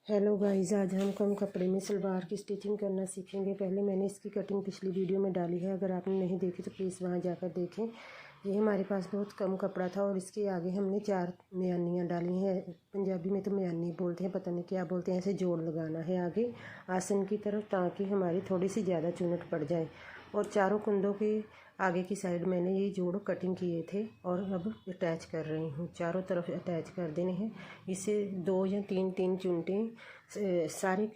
Hello guys, आज हम कम कपड़े में सलवार की स्टिचिंग करना सीखेंगे। पहले मैंने इसकी कटिंग पिछली वीडियो में डाली है, अगर आपने नहीं देखी तो प्लीज़ वहां जाकर देखें। ये हमारे पास बहुत कम कपड़ा था और इसके आगे हमने 4 म्यानियाँ डाली हैं। पंजाबी में तो म्यानी बोलते हैं, पता नहीं क्या बोलते हैं। ऐसे जोड़ लगाना है आगे आसन की तरफ, ताकि हमारी थोड़ी सी ज़्यादा चुनट पड़ जाए। और चारों कुंदों के आगे की साइड मैंने ये जोड़ कटिंग किए थे और अब अटैच कर रही हूँ। चारों तरफ अटैच कर देने हैं। इससे 2 या 3 चुनटें सारे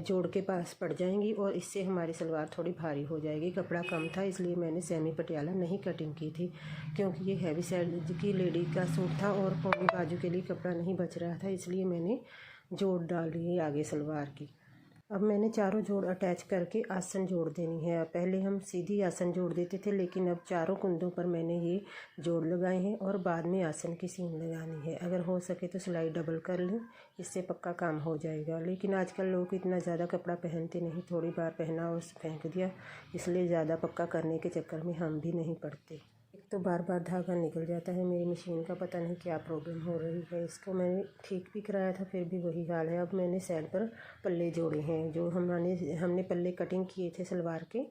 जोड़ के पास पड़ जाएंगी और इससे हमारी सलवार थोड़ी भारी हो जाएगी। कपड़ा कम था इसलिए मैंने सेमी पटियाला नहीं कटिंग की थी, क्योंकि ये हैवी साइज की लेडी का सूट था और पौनी बाजू के लिए कपड़ा नहीं बच रहा था, इसलिए मैंने जोड़ डाल ली आगे सलवार की। अब मैंने चारों जोड़ अटैच करके आसन जोड़ देनी है। पहले हम सीधी आसन जोड़ देते थे, लेकिन अब चारों कुंदों पर मैंने ये जोड़ लगाए हैं और बाद में आसन की सीन लगानी है। अगर हो सके तो सिलाई डबल कर लें, इससे पक्का काम हो जाएगा। लेकिन आजकल लोग इतना ज़्यादा कपड़ा पहनते नहीं, थोड़ी बार पहना और फेंक दिया, इसलिए ज़्यादा पक्का करने के चक्कर में हम भी नहीं पड़ते। एक तो बार बार धागा निकल जाता है। मेरी मशीन का पता नहीं क्या प्रॉब्लम हो रही है। इसको मैंने ठीक भी कराया था, फिर भी वही हाल है। अब मैंने साइड पर पल्ले जोड़े हैं। जो हमने पल्ले कटिंग किए थे सलवार के,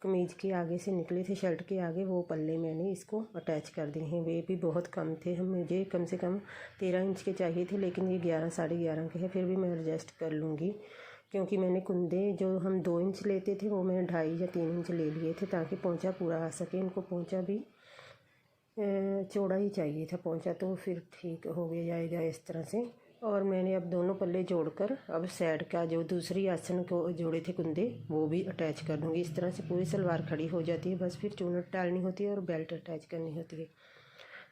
कमीज़ के आगे से निकले थे शर्ट के आगे, वो पल्ले मैंने इसको अटैच कर दिए हैं। वे भी बहुत कम थे, मुझे कम से कम 13 इंच के चाहिए थे, लेकिन ये 11 साढ़े 11 के हैं। फिर भी मैं एडजस्ट कर लूँगी, क्योंकि मैंने कुंदे जो हम 2 इंच लेते थे वो मैंने 2.5 या 3 इंच ले लिए थे, ताकि पोंचा पूरा आ सके। इनको पोंचा भी चौड़ा ही चाहिए था पोंचा, तो फिर ठीक हो गया जाएगा इस तरह से। और मैंने अब दोनों पल्ले जोड़कर अब साइड का जो दूसरी आसन को जोड़े थे कुंदे, वो भी अटैच कर दूँगी। इस तरह से पूरी सलवार खड़ी हो जाती है। बस फिर चूनट डालनी होती है और बेल्ट अटैच करनी होती है।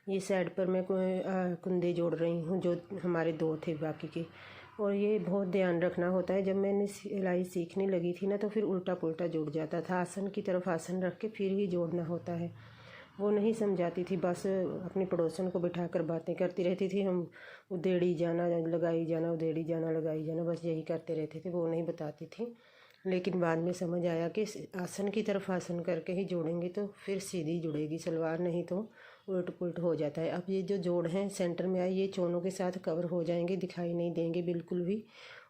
ये साइड पर मैं कुंदे जोड़ रही हूँ, जो हमारे 2 थे बाकी के। और ये बहुत ध्यान रखना होता है। जब मैंने सिलाई सीखने लगी थी ना, तो फिर उल्टा पुल्टा जुड़ जाता था। आसन की तरफ आसन रख के फिर ही जोड़ना होता है। वो नहीं समझाती थी, बस अपनी पड़ोसन को बिठाकर बातें करती रहती थी। हम उधेड़ी जाना लगाई जाना, उधेड़ी जाना लगाई जाना, बस यही करते रहते थे। वो नहीं बताती थी। लेकिन बाद में समझ आया कि आसन की तरफ आसन करके ही जोड़ेंगे तो फिर सीधी जुड़ेगी सलवार, नहीं तो उलट पुलट हो जाता है। अब ये जो जोड़ हैं सेंटर में आए, ये चोनों के साथ कवर हो जाएंगे, दिखाई नहीं देंगे बिल्कुल भी,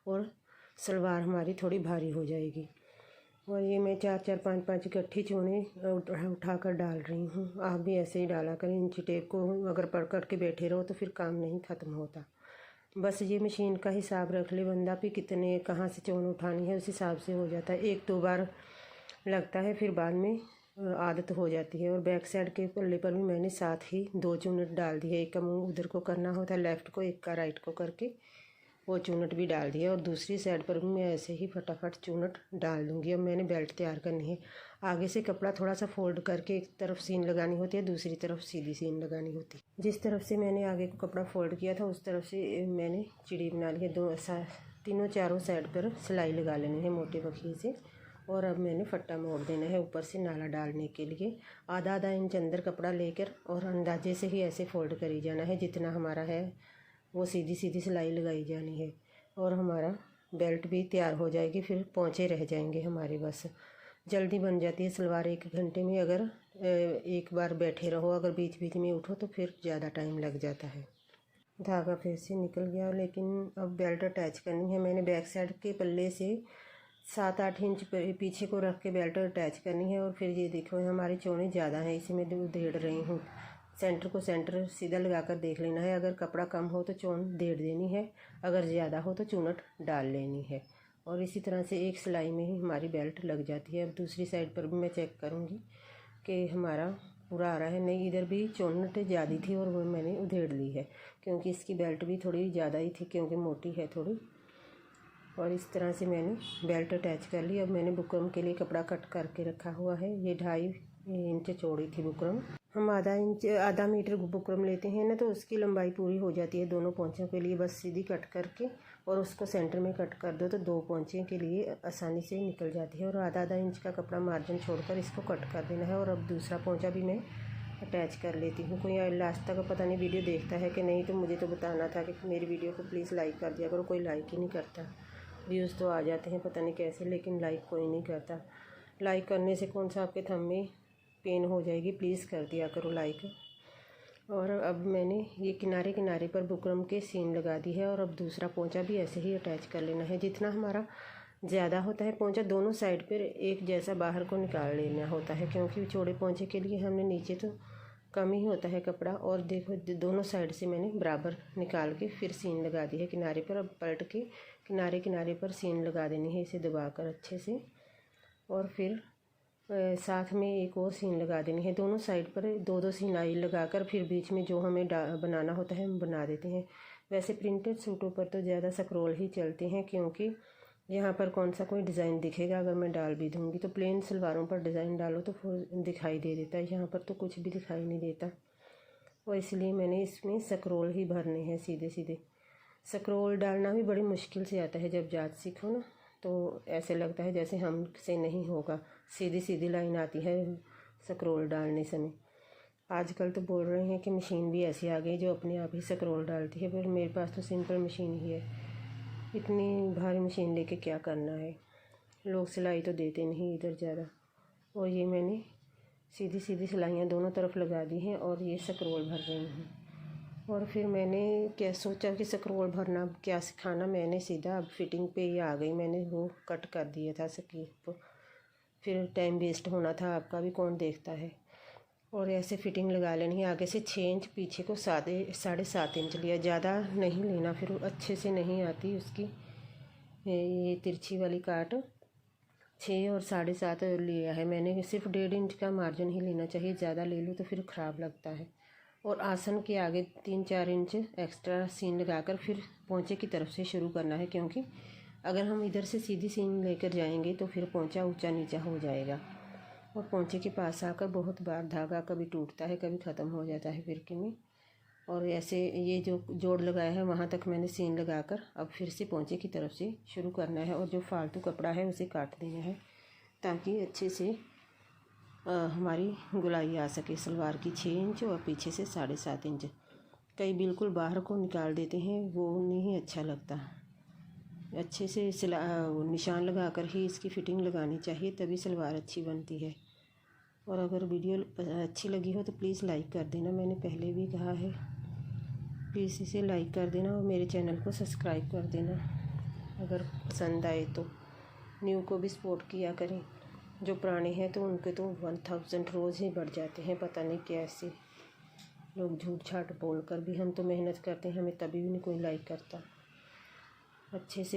और सलवार हमारी थोड़ी भारी हो जाएगी। और ये मैं 4-4 5-5 इकट्ठी चूने उठाकर डाल रही हूँ। आप भी ऐसे ही डाला करें। इंची टेप को अगर पकड़ के बैठे रहो तो फिर काम नहीं ख़त्म होता। बस ये मशीन का हिसाब रख ले बंदा, भी कितने कहाँ से चौन उठानी है, उस हिसाब से हो जाता है। 1-2 बार लगता है, फिर बाद में आदत हो जाती है। और बैक साइड के पल्ले पर भी मैंने साथ ही 2 चूनट डाल दी है। एक का मुँह उधर को करना होता है लेफ़्ट को, एक का राइट को करके वो चूनट भी डाल दिया। और दूसरी साइड पर भी मैं ऐसे ही फटाफट चूनट डाल दूँगी। अब मैंने बेल्ट तैयार करनी है। आगे से कपड़ा थोड़ा सा फोल्ड करके एक तरफ सीन लगानी होती है, दूसरी तरफ सीधी सीन लगानी होती है। जिस तरफ से मैंने आगे को कपड़ा फोल्ड किया था उस तरफ से मैंने चिड़ी बना ली है। तीनों चारों साइड पर सिलाई लगा लेनी है मोटे बखिए से। और अब मैंने फट्टा मोड़ देना है ऊपर से नाला डालने के लिए। आधा इंच अंदर कपड़ा लेकर और अंदाजे से ही ऐसे फोल्ड करी जाना है। जितना हमारा है वो सीधी सीधी सिलाई लगाई जानी है और हमारा बेल्ट भी तैयार हो जाएगी। फिर पोंचे रह जाएंगे हमारे। बस जल्दी बन जाती है सलवार 1 घंटे में। अगर एक बार बैठे रहो, अगर बीच बीच में उठो तो फिर ज़्यादा टाइम लग जाता है। धागा फिर से निकल गया, लेकिन अब बेल्ट अटैच करनी है। मैंने बैक साइड के पल्ले से 7-8 इंच पीछे को रख के बेल्ट अटैच करनी है। और फिर ये देखो हमारी चौने ज़्यादा हैं, इसी में उधेड़ रही हूँ। सेंटर को सेंटर सीधा लगाकर देख लेना है। अगर कपड़ा कम हो तो चौन देड़ देनी है, अगर ज़्यादा हो तो चूनट डाल लेनी है। और इसी तरह से एक सिलाई में ही हमारी बेल्ट लग जाती है। अब दूसरी साइड पर भी मैं चेक करूँगी कि हमारा पूरा आ रहा है। नहीं, इधर भी चौनट ज़्यादा थी और वो मैंने उधेड़ ली है, क्योंकि इसकी बेल्ट भी थोड़ी ज़्यादा ही थी, क्योंकि मोटी है थोड़ी। और इस तरह से मैंने बेल्ट अटैच कर ली। अब मैंने बुकरम के लिए कपड़ा कट करके रखा हुआ है। ये 2.5 इंच चौड़ी थी बुकरम। हम आधा मीटर बुकरम लेते हैं ना, तो उसकी लंबाई पूरी हो जाती है दोनों पोंचों के लिए। बस सीधी कट करके और उसको सेंटर में कट कर दो तो 2 पोंचे के लिए आसानी से निकल जाती है। और आधा इंच का कपड़ा मार्जिन छोड़कर इसको कट कर देना है। और अब दूसरा पोंचा भी मैं अटैच कर लेती हूँ। कोई लास्ट तक पता नहीं वीडियो देखता है कि नहीं, तो मुझे तो बताना था कि मेरी वीडियो को प्लीज़ लाइक कर दिया करो। कोई लाइक ही नहीं करता। व्यूज़ तो आ जाते हैं पता नहीं कैसे, लेकिन लाइक कोई नहीं करता। लाइक करने से कौन सा आपके थंब में पेन हो जाएगी, प्लीज़ कर दिया करो लाइक। और अब मैंने ये किनारे किनारे पर बुकरम के सीन लगा दी है और अब दूसरा पोंचा भी ऐसे ही अटैच कर लेना है। जितना हमारा ज़्यादा होता है पोंचा, दोनों साइड पर एक जैसा बाहर को निकाल लेना होता है, क्योंकि चौड़े पोंचे के लिए हमने नीचे तो कम ही होता है कपड़ा। और देखो दोनों साइड से मैंने बराबर निकाल के फिर सीन लगा दी है किनारे पर। अब पलट के किनारे किनारे पर सीन लगा देनी है, इसे दबाकर अच्छे से। और फिर साथ में एक और सीन लगा देनी है। दोनों साइड पर दो दो सिलाई लगाकर फिर बीच में जो हमें बनाना होता है हम बना देते हैं। वैसे प्रिंटेड सूटों पर तो ज़्यादा स्क्रॉल ही चलते हैं, क्योंकि यहाँ पर कौन सा कोई डिज़ाइन दिखेगा। अगर मैं डाल भी दूँगी तो प्लेन सलवारों पर डिज़ाइन डालो तो फिर दिखाई दे देता है, यहाँ पर तो कुछ भी दिखाई नहीं देता। और इसलिए मैंने इसमें स्क्रॉल ही भरने हैं सीधे सीधे। स्क्रॉल डालना भी बड़ी मुश्किल से आता है, जब जांच सीखो ना तो ऐसे लगता है जैसे हमसे नहीं होगा। सीधी सीधी लाइन आती है स्क्रॉल डालने समय। आजकल तो बोल रहे हैं कि मशीन भी ऐसी आ गई जो अपने आप ही स्क्रॉल डालती है, पर मेरे पास तो सिंपल मशीन ही है। इतनी भारी मशीन लेके क्या करना है, लोग सिलाई तो देते नहीं इधर ज़्यादा। और ये मैंने सीधी सीधी सिलाइयाँ दोनों तरफ लगा दी हैं और ये स्क्रॉल भर रही हूँ। और फिर मैंने क्या सोचा कि स्क्रॉल भरना क्या सिखाना, मैंने सीधा अब फिटिंग पे ही आ गई। मैंने वो कट कर दिया था स्किप, फिर टाइम वेस्ट होना था, आपका भी कौन देखता है। और ऐसे फिटिंग लगा लेनी है। आगे से 6 इंच, पीछे को 7.5 इंच लिया, ज़्यादा नहीं लेना, फिर अच्छे से नहीं आती उसकी ये तिरछी वाली काट। 6 और 7.5 लिया है मैंने। सिर्फ 1.5 इंच का मार्जिन ही लेना चाहिए, ज़्यादा ले लो तो फिर ख़राब लगता है। और आसन के आगे 3-4 इंच एक्स्ट्रा सीन लगाकर फिर पोंचे की तरफ से शुरू करना है, क्योंकि अगर हम इधर से सीधी सीन लेकर जाएंगे तो फिर पोंचा ऊंचा नीचा हो जाएगा। और पोंचे के पास आकर बहुत बार धागा कभी टूटता है, कभी ख़त्म हो जाता है फिरके में। और ऐसे ये जो जोड़ लगाया है वहाँ तक मैंने सीन लगाकर अब फिर से पोंचे की तरफ से शुरू करना है। और जो फालतू कपड़ा है उसे काट देना है, ताकि अच्छे से हमारी गुलाई आ सके सलवार की। 6 इंच और पीछे से 7.5 इंच। कई बिल्कुल बाहर को निकाल देते हैं, वो नहीं अच्छा लगता। अच्छे से निशान लगाकर ही इसकी फ़िटिंग लगानी चाहिए, तभी सलवार अच्छी बनती है। और अगर वीडियो अच्छी लगी हो तो प्लीज़ लाइक कर देना, मैंने पहले भी कहा है। प्लीज़ इसे लाइक कर देना और मेरे चैनल को सब्सक्राइब कर देना अगर पसंद आए तो। न्यू को भी सपोर्ट किया करें। जो पुराने हैं तो उनके तो 1000 रोज़ ही बढ़ जाते हैं, पता नहीं कैसे लोग झूठ छाट बोल कर भी। हम तो मेहनत करते हैं, हमें तभी भी नहीं कोई लाइक करता। अच्छे से